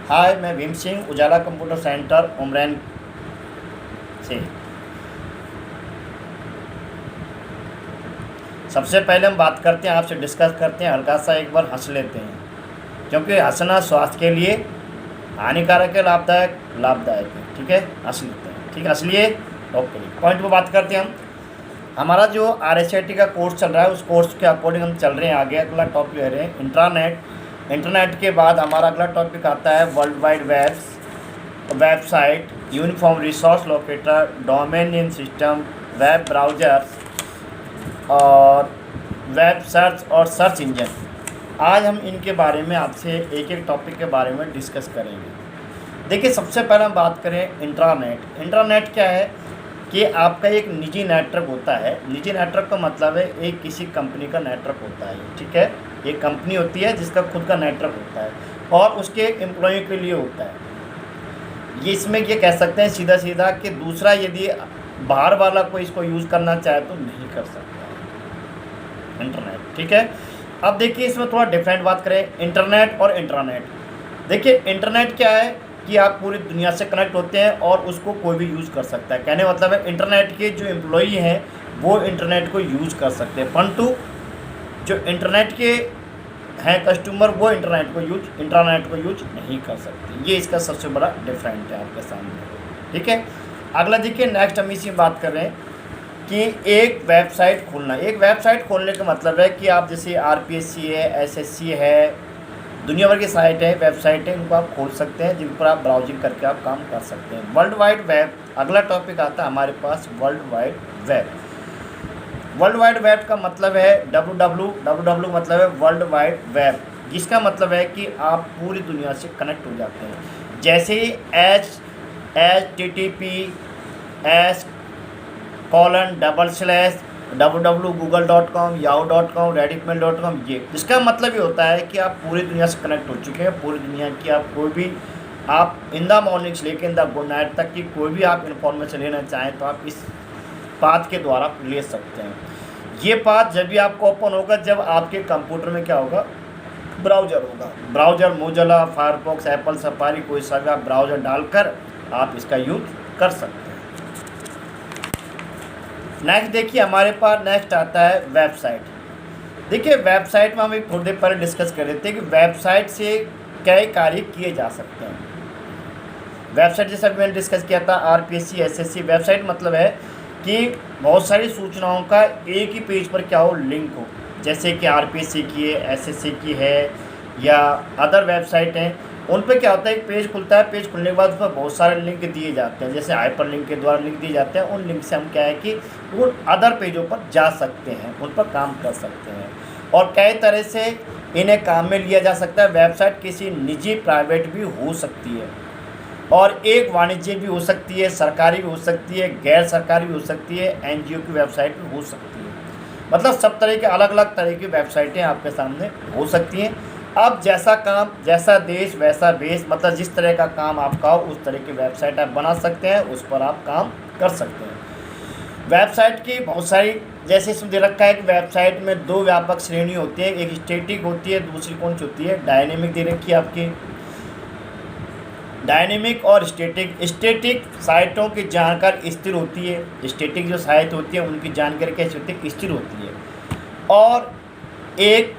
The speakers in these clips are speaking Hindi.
हाय, मैं भीम सिंह उजाला कंप्यूटर सेंटर उमरैन से। सबसे पहले हम बात करते हैं, आपसे डिस्कस करते हैं, हल्का सा एक बार हंस लेते हैं, क्योंकि हंसना स्वास्थ्य के लिए हानिकारक है, लाभदायक है। ठीक है, हंस लेते हैं। ठीक है, हंस लिए। ओके, पॉइंट पर बात करते हैं हम। हमारा जो RSIT का कोर्स चल रहा है, उस कोर्स के अकॉर्डिंग हम चल रहे हैं आगे। अगला टॉपिक ले रहे हैं इंटरनेट। इंटरनेट के बाद हमारा अगला टॉपिक आता है world wide website, uniform resource locator, domain name system, web browsers और वेब सर्च और सर्च इंजन। आज हम इनके बारे में आपसे एक एक टॉपिक के बारे में डिस्कस करेंगे। देखिए, सबसे पहले हम बात करें इंट्रानेट। इंट्रानेट क्या है कि आपका एक निजी नेटवर्क होता है। निजी नेटवर्क का मतलब है एक किसी कंपनी का नेटवर्क होता है। ठीक है, एक कंपनी होती है जिसका खुद का नेटवर्क होता है और उसके एम्प्लॉय के लिए होता है। ये इसमें ये कह सकते हैं सीधा सीधा कि दूसरा यदि बाहर वाला कोई इसको यूज़ करना चाहे तो नहीं कर सकता इंटरनेट। ठीक है, अब देखिए इसमें थोड़ा डिफरेंट बात करें इंटरनेट और इंट्रानेट। देखिए, इंटरनेट क्या है कि आप पूरी दुनिया से कनेक्ट होते हैं और उसको कोई भी यूज़ कर सकता है। कहने मतलब है इंटरनेट के जो एम्प्लॉई हैं वो इंटरनेट को यूज़ कर सकते हैं, परंतु जो इंटरनेट के हैं कस्टमर वो इंटरनेट को यूज नहीं कर सकते। ये इसका सबसे बड़ा डिफरेंट है आपके सामने। ठीक है, अगला देखिए, नेक्स्ट हम इसी बात कर रहे हैं कि एक वेबसाइट खोलना। एक वेबसाइट खोलने का मतलब है कि आप जैसे RPSC है, SSC है, दुनिया भर की साइट है, वेबसाइट है, इनको आप खोल सकते हैं, जिन पर आप ब्राउजिंग करके आप काम कर सकते हैं। वर्ल्ड वाइड वेब अगला टॉपिक आता है हमारे पास, world wide web. World wide web का मतलब है WWW मतलब है वर्ल्ड वाइड वेब, जिसका मतलब है कि आप पूरी दुनिया से कनेक्ट हो जाते हैं। जैसे ही https://www.google.com, yahoo.com, redditmail.com। ये इसका मतलब ये होता है कि आप पूरी दुनिया से कनेक्ट हो चुके हैं। पूरी दुनिया की आप कोई भी आप इन द मॉर्निंग से लेकर इन द गुड नाइट तक की कोई भी आप इन्फॉर्मेशन लेना चाहें तो आप इस पाथ के द्वारा ले सकते हैं। ये पाथ जब भी आपको ओपन होगा जब आपके कंप्यूटर में क्या होगा, ब्राउज़र होगा। Browser Mozilla, Firefox, Apple safari, कोई सा भी आप ब्राउज़र डालकर आप इसका यूज़ कर सकते हैं। नेक्स्ट देखिए, हमारे पास नेक्स्ट आता है वेबसाइट। देखिए, वेबसाइट में हम एक थोड़ी देर पहले डिस्कस कर रहे थे कि वेबसाइट से कई कार्य किए जा सकते हैं। वेबसाइट जैसा मैंने डिस्कस किया था RPSC SSC। वेबसाइट मतलब है कि बहुत सारी सूचनाओं का एक ही पेज पर क्या हो, लिंक हो। जैसे कि RPSC की है, SSC की है या अदर वेबसाइट हैं, उन पर क्या होता है, एक पेज खुलता है, पेज खुलने के बाद उस पर बहुत सारे लिंक दिए जाते हैं, जैसे हाइपर लिंक के द्वारा लिंक दिए जाते हैं। उन लिंक से हम क्या है कि वो अदर पेजों पर जा सकते हैं, उन पर काम कर सकते हैं और कई तरह से इन्हें काम में लिया जा सकता है। वेबसाइट किसी निजी प्राइवेट भी हो सकती है और एक वाणिज्य भी हो सकती है, सरकारी भी हो सकती है, गैर सरकारी भी हो सकती है, NGO की वेबसाइट भी हो सकती है। मतलब सब तरह के अलग अलग तरह की वेबसाइटें आपके सामने हो सकती हैं। अब जैसा काम, जैसा देश वैसा भेष, मतलब जिस तरह का काम आपका हो उस तरह की वेबसाइट आप बना सकते हैं, उस पर आप काम कर सकते हैं। वेबसाइट की बहुत सारी, जैसे इसमें दे रखा है कि वेबसाइट में दो व्यापक श्रेणी होती है, एक स्टैटिक होती है, दूसरी कौन सी होती है, डायनेमिक दे रखी है आपकी। डायनेमिक और स्टैटिक साइटों की जानकारी स्थिर होती है। स्टैटिक जो साइट होती है उनकी जानकारी कैसी होती है, स्थिर होती है और एक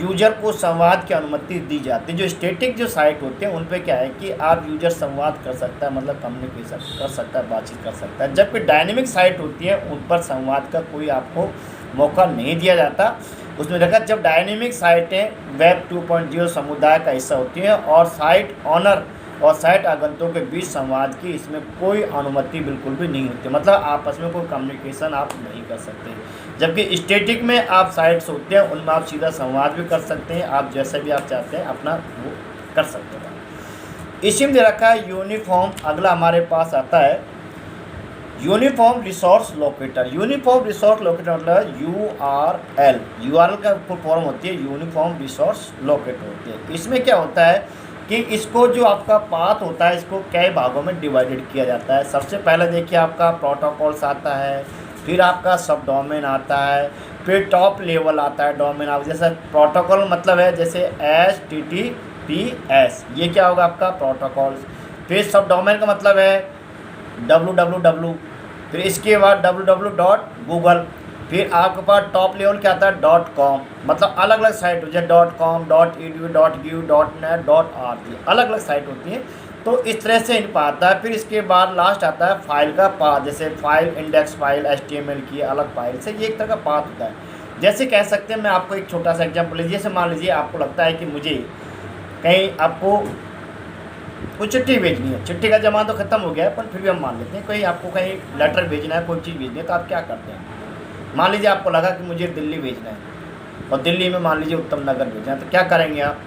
यूजर को संवाद की अनुमति दी जाती है। जो स्टैटिक जो साइट होते हैं उन पे क्या है कि आप यूजर संवाद कर सकता है, मतलब कम्युनिकेशन कर सकता है, बातचीत कर सकता है। जबकि डायनेमिक साइट होती है उन पर संवाद का कोई आपको मौका नहीं दिया जाता। उसमें देखा, जब डायनेमिक साइटें वेब 2.0 समुदाय का हिस्सा होती हैं और साइट ऑनर और साइट आगंतुकों के बीच संवाद की इसमें कोई अनुमति बिल्कुल भी नहीं होती, मतलब आपस में कोई कम्युनिकेशन आप नहीं कर सकते। जबकि स्टैटिक में आप साइट्स होते हैं उनमें आप सीधा संवाद भी कर सकते हैं, आप जैसे भी आप चाहते हैं अपना वो कर सकते हैं। इसी में दे रखा है यूनिफॉर्म। अगला हमारे पास आता है uniform resource locator. Uniform resource locator मतलब URL का फुल फॉर्म होती है यूनिफॉर्म रिसोर्स लोकेटर होती है। इसमें क्या होता है कि इसको जो आपका पाथ होता है इसको कई भागों में डिवाइडेड किया जाता है। सबसे पहले देखिए आपका प्रोटोकॉल्स आता है, फिर आपका सब डोमेन आता है, फिर टॉप लेवल आता है डोमेन। आप जैसे प्रोटोकॉल मतलब है जैसे PS, ये क्या होगा आपका प्रोटोकॉल्स। फिर सब डोमेन का मतलब है www, फिर इसके बाद www.google, फिर आपके पास टॉप लेवल क्या आता है .com, मतलब अलग अलग साइट हो जैसे .com, .edu, .gov, .net, .org, अलग अलग साइट होती है। तो इस तरह से इन पर आता है। फिर इसके बाद लास्ट आता है फाइल का पाथ, जैसे फाइल इंडेक्स फाइल HTML की अलग फाइल से, ये एक तरह का पाथ होता है। जैसे कह सकते हैं, मैं आपको एक छोटा सा एग्जाम्पल लीजिए। जैसे मान लीजिए आपको लगता है कि मुझे कहीं आपको कोई चिट्ठी भेजनी है, चिट्ठी का जमाना तो ख़त्म हो गया है, पर फिर भी हम मान लेते हैं कहीं आपको कहीं लेटर भेजना है, कोई चीज़ भेजनी है, तो आप क्या करते हैं। मान लीजिए आपको लगा कि मुझे दिल्ली भेजना है, और दिल्ली में मान लीजिए उत्तम नगर भेजना है, तो क्या करेंगे आप,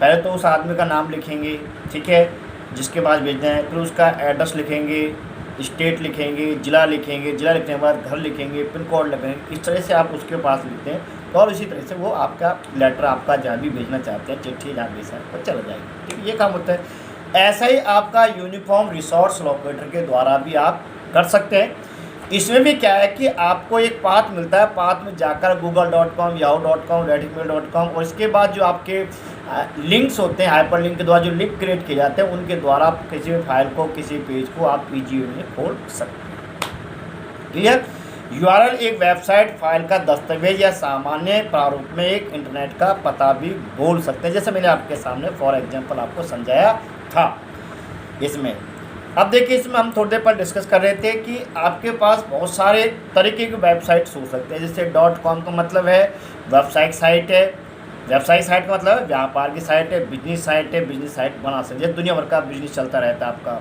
पहले तो उस आदमी का नाम लिखेंगे, ठीक है, जिसके पास भेजना है, फिर उसका एड्रेस लिखेंगे, स्टेट लिखेंगे, ज़िला लिखेंगे, ज़िला लिखने के बाद घर लिखेंगे, पिन कोड लिखेंगे, इस तरह से आप उसके पास लिखते हैं, तो और इसी तरह से वो आपका लेटर, आपका जहाँ भी भेजना चाहते हैं चिट्ठी, जहाँ भेजना है वो चला जाएगी। ठीक, ये काम होता है। ऐसा ही आपका यूनिफॉर्म रिसोर्स लोकेटर के द्वारा भी आप कर सकते हैं। इसमें भी क्या है कि आपको एक पाथ मिलता है, पाथ में जाकर google.com, yahoo.com, redmail.com, और इसके बाद जो आपके लिंक्स होते हैं, हाइपर लिंक के द्वारा जो लिंक क्रिएट किए जाते हैं, उनके द्वारा आप किसी भी फाइल को, किसी पेज को आप ईजीली में खोल सकते हैं। क्लियर। URL एक वेबसाइट फाइल का दस्तावेज या सामान्य प्रारूप में एक इंटरनेट का पता भी बोल सकते हैं, जैसे मैंने आपके सामने फॉर एग्जांपल आपको समझाया था इसमें। अब देखिए, इसमें हम थोड़ी देर पर डिस्कस कर रहे थे कि आपके पास बहुत सारे तरीके के वेबसाइट्स हो सकते हैं। जैसे .com का मतलब है वेबसाइट साइट है, वेबसाइट साइट का मतलब है व्यापार की साइट है, बिजनेस साइट है, बिजनेस साइट बना सकते हैं, दुनिया भर का बिजनेस चलता रहता है आपका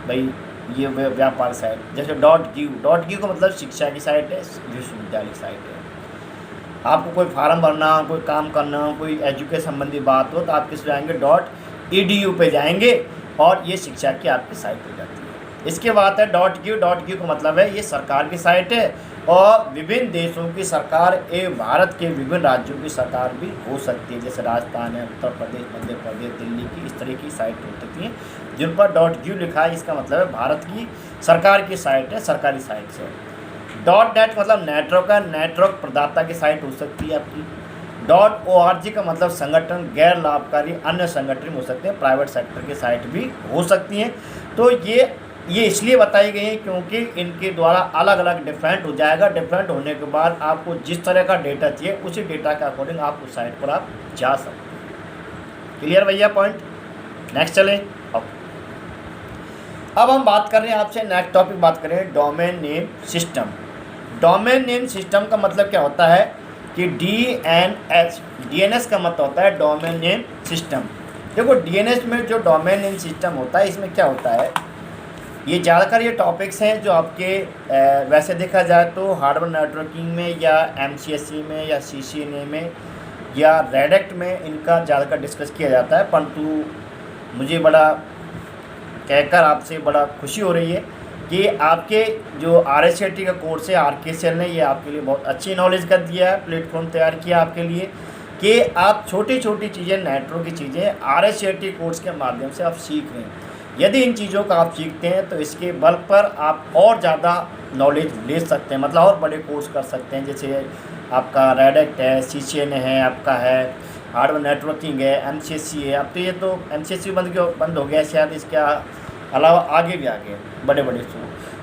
भाई, ये व्यापार साइट। जैसे .gov का मतलब शिक्षा की साइट है, विश्वविद्यालय की साइट है। आपको कोई फार्म भरना हो, कोई काम करना हो, कोई एजुकेशन संबंधी बात हो, तो आप किस जाएंगे .edu पे जाएंगे, और ये शिक्षा की आपकी साइट हो जाती है। इसके बाद है .gov का मतलब है ये सरकार की साइट है, और विभिन्न देशों की सरकार एवं भारत के विभिन्न राज्यों की सरकार भी हो सकती है, जैसे राजस्थान है, उत्तर प्रदेश, मध्य प्रदेश, दिल्ली की, इस तरह की साइट हो सकती हैं जिन पर .gov लिखा है। इसका मतलब है भारत की सरकार की साइट है, सरकारी साइट से। .net मतलब नेटवर्क है, नेटवर्क प्रदाता की साइट हो सकती है आपकी। .org का मतलब संगठन, गैर लाभकारी अन्य संगठन हो सकते हैं, प्राइवेट सेक्टर की साइट भी हो सकती हैं। तो ये इसलिए बताई गई है क्योंकि इनके द्वारा अलग अलग डिफरेंट हो जाएगा। डिफरेंट होने के बाद आपको जिस तरह का डेटा चाहिए, उसी डेटा के अकॉर्डिंग आप उस साइट पर आप जा सकते हैं। क्लियर भैया पॉइंट। नेक्स्ट चलें। अब हम बात कर रहे हैं आपसे, नेक्स्ट टॉपिक बात करें domain name system. Domain name system का मतलब क्या होता है कि DNS का मतलब होता है डोमेन नेम सिस्टम। देखो DNS में जो डोमेन नेम सिस्टम होता है, इसमें क्या होता है, ये ज़्यादातर ये टॉपिक्स हैं जो आपके वैसे देखा जाए तो हार्डवेयर नेटवर्किंग में या MCSE में या CCNA में या रेडेक्ट में इनका ज़्यादातर डिस्कस किया जाता है। परंतु मुझे बड़ा कहकर आपसे बड़ा खुशी हो रही है कि आपके जो RSCT का कोर्स है RKCL ने, ये आपके लिए बहुत अच्छी नॉलेज कर दिया है, प्लेटफॉर्म तैयार किया आपके लिए कि आप छोटी छोटी चीज़ें, नेटवर्क की चीज़ें RSCT कोर्स के माध्यम से आप सीख रहे हैं। यदि इन चीज़ों का आप सीखते हैं तो इसके बल पर आप और ज़्यादा नॉलेज ले सकते हैं, मतलब और बड़े कोर्स कर सकते हैं। जैसे आपका रेडेक्ट है, CCNA है, आपका है हार्डवेयर नेटवर्किंग है, MCSE है। अब तो ये तो MCSE बंद हो गया शायद, इसके अलावा आगे भी आगे बड़े बड़े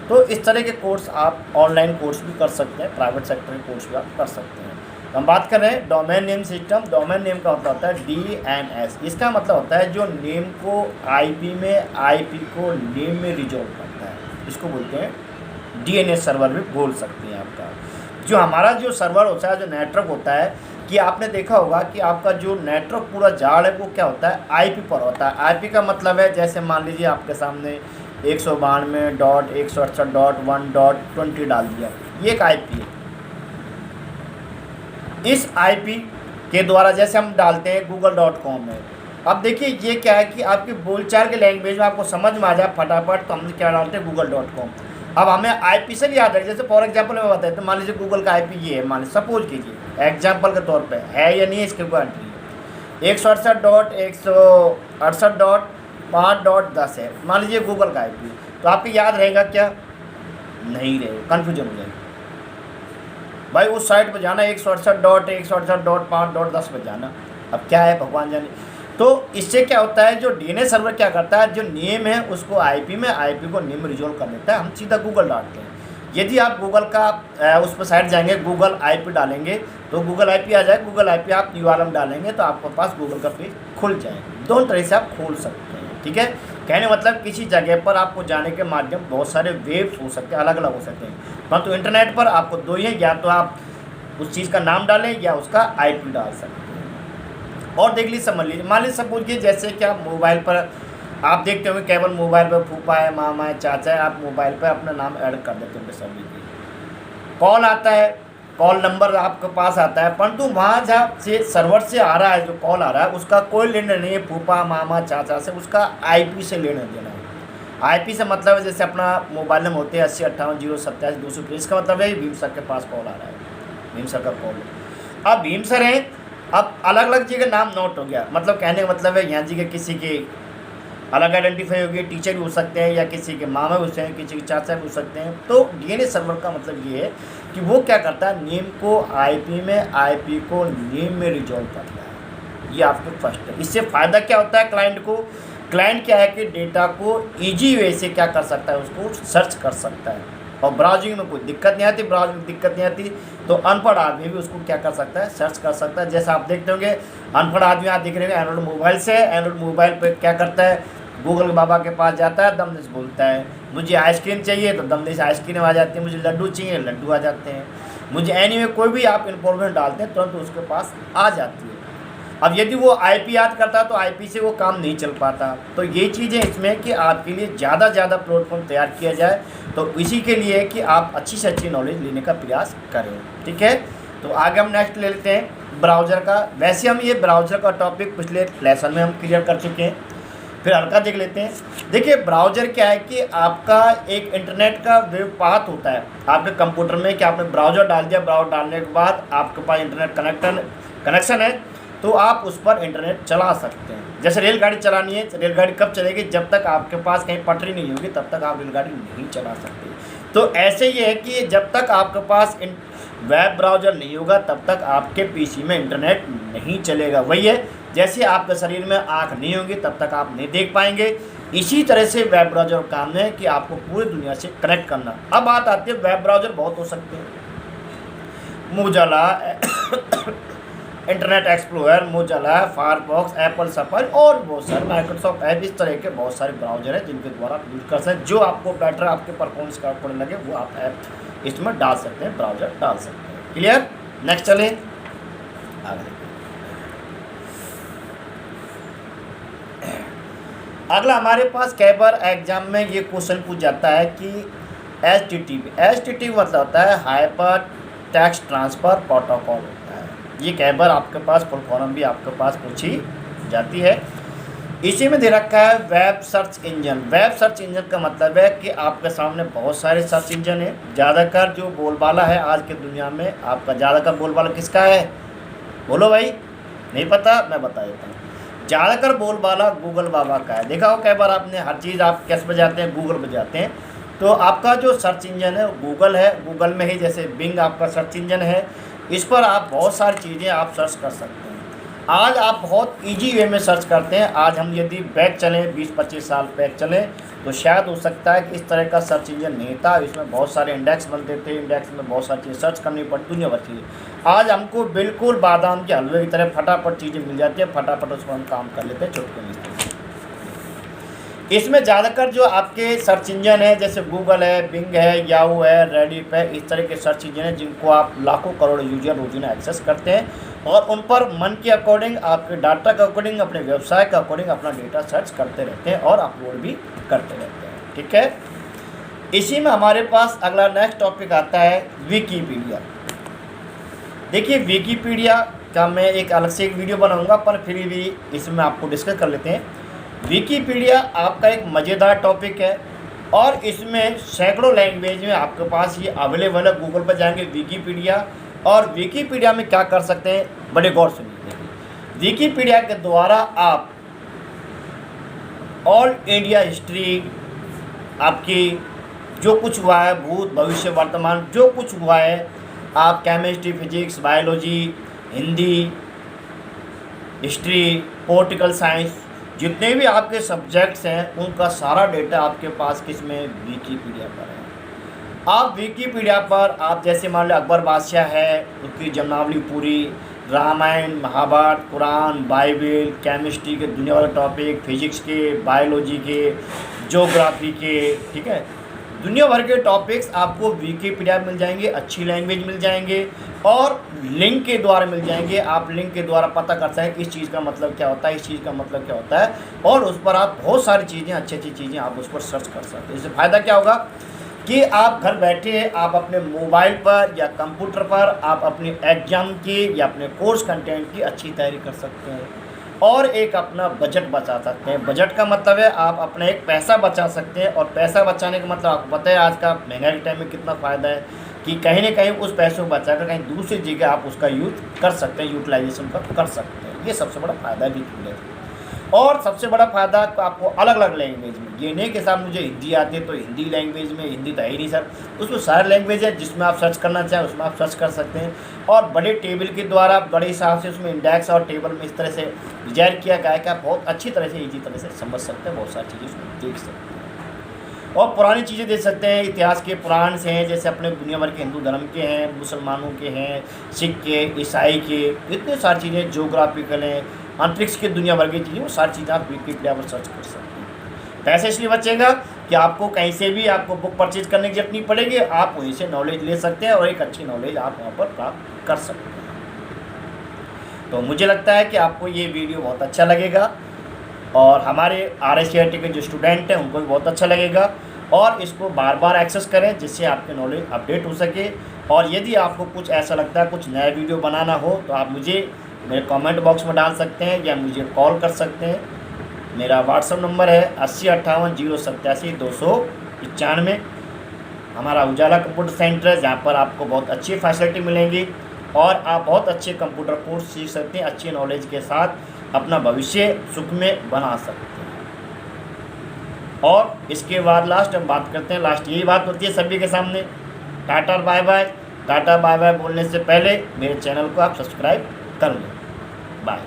तो इस तरह के कोर्स आप ऑनलाइन कोर्स भी कर सकते हैं, प्राइवेट सेक्टर के कोर्स भी आप कर सकते हैं। तो हम बात कर रहे हैं domain name system. Domain name का मतलब होता है DNS। इसका मतलब होता है जो नेम को IP में, IP को नेम में रिजॉल्व करता है, इसको बोलते हैं DNS सर्वर भी बोल सकते हैं। आपका जो हमारा जो सर्वर होता है, जो नेटवर्क होता है, कि आपने देखा होगा कि आपका जो नेटवर्क पूरा जाल है वो क्या होता है, IP पर होता है। IP का मतलब है, जैसे मान लीजिए आपके सामने 192.168.1.20 डाल दिया, ये एक IP है। इस IP के द्वारा जैसे हम डालते हैं google.com में, अब देखिए ये क्या है कि आपकी बोलचाल के लैंग्वेज में आपको समझ में आ जाए फटाफट, तो हम क्या डालते हैं google.com। अब हमें IP से भी याद है, जैसे फॉर एग्जांपल मैं बताया, तो मान लीजिए गूगल का IP ये है, मान लीजिए सपोज कीजिए एग्जांपल के तौर पे, है या नहीं है इसके एंट्री 168.168.5.10 है, मान लीजिए गूगल का IP, तो आपको याद रहेगा क्या, नहीं रहेगा, कन्फ्यूजन हो जाएगा भाई। उस साइट पर जाना 168.168.5.10 पर जाना, अब क्या है भगवान जाने। तो इससे क्या होता है, जो डीएनएस सर्वर क्या करता है, जो नेम है उसको आईपी में, आईपी को नेम में रिजोल्व कर देता है। हम सीधा गूगल डालते हैं। यदि आप गूगल का उस पर साइट जाएंगे, गूगल आईपी डालेंगे तो गूगल आईपी आ जाए। गूगल आईपी आप यूआरएल डालेंगे तो आपके पास गूगल का पेज खुल जाएगा। दोनों तरह से आप खोल सकते हैं, ठीक है। कहने मतलब किसी जगह पर आपको जाने के माध्यम बहुत सारे वेब्स हो सकते हैं, अलग अलग हो सकते हैं, परंतु इंटरनेट पर आपको दो ही है, या तो आप उस चीज़ का नाम डालें या उसका आईपी डाल सकते हैं। और देख लीजिए, समझ लीजिए, मान लीजिए सपोज कि जैसे कि आप मोबाइल पर आप देखते होंगे, केवल मोबाइल पर फूफा है, मामा है, चाचा है, आप मोबाइल पर अपना नाम ऐड कर देते होंगे सभी की। कॉल आता है, कॉल नंबर आपके पास आता है, परंतु वहाँ जहाँ से सर्वर से आ रहा है, जो कॉल आ रहा है उसका कोई लेना नहीं है फूफा मामा चाचा से, उसका आईपी से लेना देना है। आईपी से मतलब है जैसे अपना मोबाइल नंबर होते हैं 8058078223, इसका मतलब है भीम सर के पास कॉल आ रहा है, भीम सर का कॉल। अब भीम सर हैं, अब अलग अलग जगह नाम नोट हो गया, मतलब कहने का मतलब है यहाँ जगह किसी के अलग आइडेंटिफाई होगी, टीचर भी हो सकते हैं या किसी के मामा भी हो सकते हैं, किसी के चाचा भी हो सकते हैं। तो डीएनएस सर्वर का मतलब ये है कि वो क्या करता है, नेम को आईपी में, आईपी को नेम में रिजॉल्व करता है। ये आपको फर्स्ट है। इससे फ़ायदा क्या होता है क्लाइंट को, क्लाइंट क्या है कि डेटा को ईजी वे से क्या कर सकता है, उसको सर्च कर सकता है, और ब्राउजिंग में कोई दिक्कत नहीं आती। ब्राउजिंग में दिक्कत नहीं आती तो अनपढ़ आदमी भी उसको क्या कर सकता है, सर्च कर सकता है। जैसा आप देखते होंगे अनपढ़ आदमी आप देख रहे हैं एंड्रॉइड मोबाइल से, एंड्रॉइड मोबाइल पर क्या करता है, गूगल बाबा के पास जाता है, दमदेश बोलता है, मुझे आइसक्रीम चाहिए तो दमदेश आइसक्रीम आ जाती है, मुझे लड्डू चाहिए लड्डू आ जाते हैं, मुझे एनीवे कोई भी आप इन्फॉर्मेशन डालते हैं तुरंत उसके पास आ जाती है। अब यदि वो आईपी याद करता है तो आईपी से वो काम नहीं चल पाता। तो ये चीज़ें इसमें कि आपके लिए ज़्यादा प्लेटफॉर्म तैयार किया जाए, तो इसी के लिए कि आप अच्छी से अच्छी नॉलेज लेने का प्रयास करें, ठीक है। तो आगे हम नेक्स्ट ले लेते हैं ब्राउज़र का। वैसे हम ये ब्राउज़र का टॉपिक पिछले लेसन में हम क्लियर कर चुके हैं, फिर हल्का देख लेते हैं। देखिए ब्राउज़र क्या है कि आपका एक इंटरनेट का वेब पाथ होता है आपके कंप्यूटर में, कि आपने ब्राउज़र डाल दिया, ब्राउज़र डालने के बाद आपके पास इंटरनेट कनेक्शन है, तो आप उस पर इंटरनेट चला सकते हैं। जैसे रेलगाड़ी चलानी है, रेलगाड़ी कब चलेगी, जब तक आपके पास कहीं पटरी नहीं होगी तब तक आप रेलगाड़ी नहीं चला सकते। तो ऐसे ये है कि जब तक आपके पास वेब ब्राउज़र नहीं होगा तब तक आपके पीसी में इंटरनेट नहीं चलेगा। वही है जैसे आपके शरीर में आँख नहीं होगी तब तक आप नहीं देख पाएंगे, इसी तरह से वेब ब्राउज़र काम है कि आपको पूरी दुनिया से कनेक्ट करना। अब बात आती है, वेब ब्राउज़र बहुत हो सकते हैं, Mozilla, internet explorer, Mozilla, Firefox, Apple safari और बहुत सारे माइक्रोसॉफ्ट ऐप, इस तरह के बहुत सारे ब्राउज़र हैं जिनके द्वारा आप यूज़ कर सकते हैं। जो आपको बेटर आपके परफॉर्मेंस का पड़ने लगे वो आप ऐप इसमें डाल सकते हैं, ब्राउज़र डाल सकते हैं। क्लियर। नेक्स्ट चलें आगे। अगला हमारे पास कई बार एग्जाम में ये क्वेश्चन पूछ जाता है कि HTTP मतलब होता है हाइपर टेक्स्ट ट्रांसफ़र प्रोटोकॉल होता है। ये कई बार आपके पास फुल फॉर्म भी आपके पास पूछी जाती है। इसी में दे रखा है web search engine. Web search engine का मतलब है कि आपके सामने बहुत सारे सर्च इंजन है। ज़्यादातर जो बोलबाला है आज की दुनिया में, आपका ज़्यादातर बोलबाला किसका है, बोलो भाई, नहीं पता, मैं बता देता हूँ। ज़्यादातर बोलबाला गूगल बाबा का है। देखा हो कई बार आपने, हर चीज़ आप कैसे बजाते हैं, गूगल बजाते हैं। तो आपका जो सर्च इंजन है गूगल है, गूगल में ही जैसे बिंग आपका सर्च इंजन है, इस पर आप बहुत सारी चीज़ें आप सर्च कर सकते हैं। आज आप बहुत इजी वे में सर्च करते हैं। आज हम यदि बैक चलें 20-25 साल बैक चलें तो शायद हो सकता है कि इस तरह का सर्च इंजन नहीं था। इसमें बहुत सारे इंडेक्स बनते थे, इंडेक्स में बहुत सारी चीज़ें सर्च करनी पड़ती, दुनिया भर की। आज हमको बिल्कुल बादाम के हलवे की तरह फटाफट चीज़ें मिल जाती है, फटाफट उस पर हम काम कर लेते हैं चुटकी में। इसमें ज़्यादातर जो आपके सर्च इंजन है जैसे गूगल है, बिंग है, याहू है, रेडिफ है, इस तरह के सर्च इंजन हैं जिनको आप लाखों करोड़ यूजर रोजाना एक्सेस करते हैं, और उन पर मन के अकॉर्डिंग, आपके डाटा के अकॉर्डिंग, अपने व्यवसाय के अकॉर्डिंग अपना डेटा सर्च करते रहते हैं और अपलोड भी करते रहते हैं, ठीक है। इसी में हमारे पास अगला नेक्स्ट टॉपिक आता है विकीपीडिया। देखिए विकीपीडिया का मैं एक अलग से एक वीडियो बनाऊंगा, पर फिर भी इसमें आपको डिस्कस कर लेते हैं। विकीपीडिया आपका एक मज़ेदार टॉपिक है और इसमें सैकड़ों लैंग्वेज में आपके पास ये अवेलेबल है। गूगल पर जाएंगे विकीपीडिया, और विकीपीडिया में क्या कर सकते हैं, बड़े गौर से देखिए। विकीपीडिया के द्वारा आप ऑल इंडिया हिस्ट्री, आपकी जो कुछ हुआ है, भूत भविष्य वर्तमान जो कुछ हुआ है, आप chemistry, physics, biology, Hindi, history, political science, जितने भी आपके सब्जेक्ट्स हैं उनका सारा डेटा आपके पास किस में, विकीपीडिया पर है। आप विकीपीडिया पर आप जैसे मान लो अकबर बादशाह है, उसकी जन्मावली पूरी, रामायण, महाभारत, कुरान, बाइबल, केमिस्ट्री के दुनिया वाले टॉपिक, फिजिक्स के, बायोलॉजी के, ज्योग्राफी के, ठीक है, दुनिया भर के टॉपिक्स आपको विकीपीडिया में मिल जाएंगे, अच्छी लैंग्वेज मिल जाएंगे और लिंक के द्वारा मिल जाएंगे। आप लिंक के द्वारा पता कर सकते हैं इस चीज़ का मतलब क्या होता है, इस चीज़ का मतलब क्या होता है, और उस पर आप बहुत सारी चीज़ें, अच्छी अच्छी चीज़ें आप उस पर सर्च कर सकते हैं। इससे फ़ायदा क्या होगा कि आप घर बैठे आप अपने मोबाइल पर या कंप्यूटर पर आप अपने एग्ज़ाम की या अपने कोर्स कंटेंट की अच्छी तैयारी कर सकते हैं और एक अपना बजट बचा सकते हैं। बजट का मतलब है आप अपना एक पैसा बचा सकते हैं, और पैसा बचाने का मतलब आपको पता है आज का महंगाई के टाइम में कितना फ़ायदा है कि कहीं ना कहीं उस पैसे को बचाकर कहीं दूसरी जगह आप उसका यूज़ कर सकते हैं, यूटिलाइजेशन कर सकते हैं। ये सबसे बड़ा फ़ायदा भी है। और सबसे बड़ा फ़ायदा आपको अलग अलग लैंग्वेज में, ये नहीं कि साहब मुझे हिंदी आती है तो हिंदी लैंग्वेज में, हिंदी तो है ही नहीं सर, उसमें सारी लैंग्वेज है जिसमें आप सर्च करना चाहें उसमें आप सर्च कर सकते हैं। और बड़े टेबल के द्वारा बड़े हिसाब से उसमें इंडेक्स और टेबल में इस तरह से डिजाइन किया गया है कि आप बहुत अच्छी तरह से ईजी तरह से समझ सकते हैं, बहुत सारी चीज़ें उसमें देख सकते हैं और पुरानी चीज़ें देख सकते हैं। इतिहास के पुराण से हैं, जैसे अपने दुनिया भर के हिंदू धर्म के हैं, मुसलमानों के हैं, सिख के, ईसाई के, इतनी सारी चीज़ें, ज्योग्राफिकल हैं, अंतरिक्ष की दुनिया भर की चीज़ें, वो सारी चीज़ें आप विकीपीडिया पर सर्च कर सकते हैं। पैसे इसलिए बचेगा कि आपको कहीं से भी आपको बुक परचेज करने की जरूरत नहीं पड़ेगी, आप वहीं से नॉलेज ले सकते हैं और एक अच्छी नॉलेज आप वहाँ पर प्राप्त कर सकते हैं। तो मुझे लगता है कि आपको ये वीडियो बहुत अच्छा लगेगा और हमारे RSCRT के जो स्टूडेंट हैं उनको भी बहुत अच्छा लगेगा, और इसको बार बार एक्सेस करें जिससे आपकी नॉलेज अपडेट हो सके। और यदि आपको कुछ ऐसा लगता है कुछ नया वीडियो बनाना हो तो आप मुझे मेरे कमेंट बॉक्स में डाल सकते हैं या मुझे कॉल कर सकते हैं। मेरा व्हाट्सअप नंबर है 8058078295। हमारा उजाला कंप्यूटर सेंटर है जहाँ पर आपको बहुत अच्छी फैसिलिटी मिलेंगी और आप बहुत अच्छे कंप्यूटर कोर्स सीख सकते हैं, अच्छी नॉलेज के साथ अपना भविष्य सुखमय बना सकते हैं। और इसके बाद लास्ट हम बात करते हैं, लास्ट यही बात होती है सभी के सामने, tata bye bye. Tata bye bye बोलने से पहले मेरे चैनल को आप सब्सक्राइब कर लें। बाय।